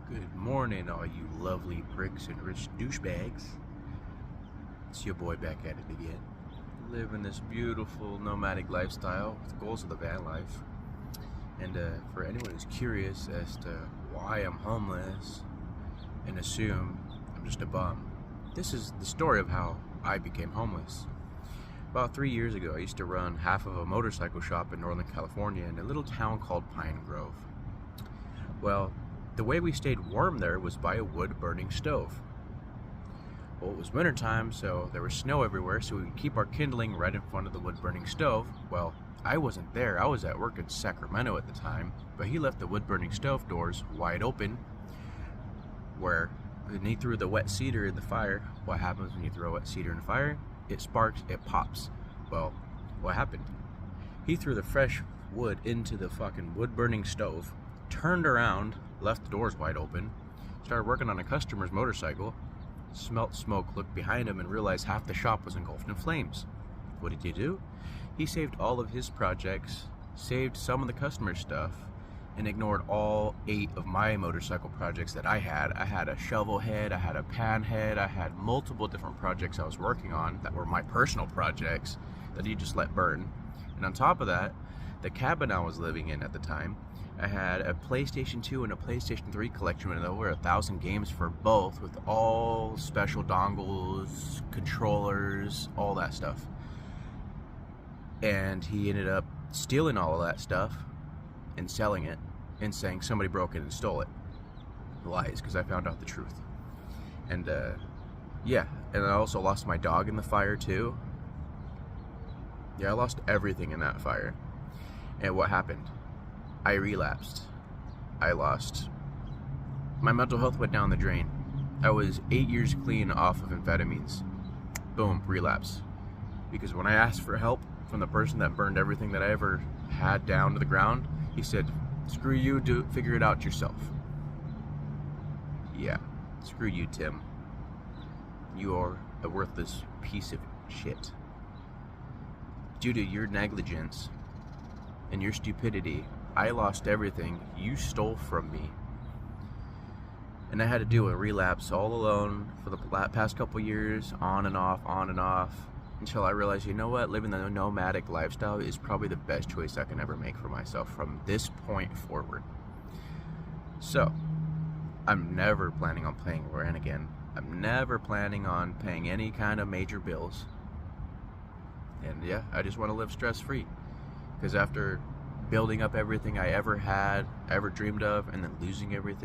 Good morning, all you lovely pricks and rich douchebags. It's your boy back at it again. Living this beautiful nomadic lifestyle with the goals of the van life. And for anyone who's curious as to why I'm homeless and assume I'm just a bum, this is the story of how I became homeless. About 3 years ago, I used to run half of a motorcycle shop in Northern California in a little town called Pine Grove. Well, the way we stayed warm there was by a wood-burning stove. Well, it was wintertime, so there was snow everywhere, so we would keep our kindling right in front of the wood-burning stove. Well, I wasn't there. I was at work in Sacramento at the time, but he left the wood-burning stove doors wide open, when he threw the wet cedar in the fire. What happens when you throw wet cedar in the fire? It sparks, it pops. Well, what happened? He threw the fresh wood into the fucking wood-burning stove, turned around, left the doors wide open, started working on a customer's motorcycle, smelt smoke, looked behind him, and realized half the shop was engulfed in flames. What did he do? He saved all of his projects, saved some of the customer's stuff, and ignored all 8 of my motorcycle projects that I had. I had a shovel head, I had a pan head, I had multiple different projects I was working on that were my personal projects that he just let burn. And on top of that, the cabin I was living in at the time, I had a PlayStation 2 and a PlayStation 3 collection with over 1,000 games for both, with all special dongles, controllers, all that stuff. And he ended up stealing all of that stuff and selling it and saying somebody broke it and stole it. Lies, because I found out the truth. And yeah, and I also lost my dog in the fire too. Yeah, I lost everything in that fire. And what happened? I relapsed. I lost. My mental health went down the drain. I was 8 years clean off of amphetamines. Boom, relapse. Because when I asked for help from the person that burned everything that I ever had down to the ground, he said, "Screw you, figure it out yourself." Yeah, screw you, Tim. You are a worthless piece of shit. Due to your negligence and your stupidity, I lost everything you stole from me. And I had to do a relapse all alone for the past couple years, on and off, until I realized, you know what, living the nomadic lifestyle is probably the best choice I can ever make for myself from this point forward. So, I'm never planning on paying rent again. I'm never planning on paying any kind of major bills. And yeah, I just want to live stress-free. Because after building up everything I ever had, ever dreamed of, and then losing everything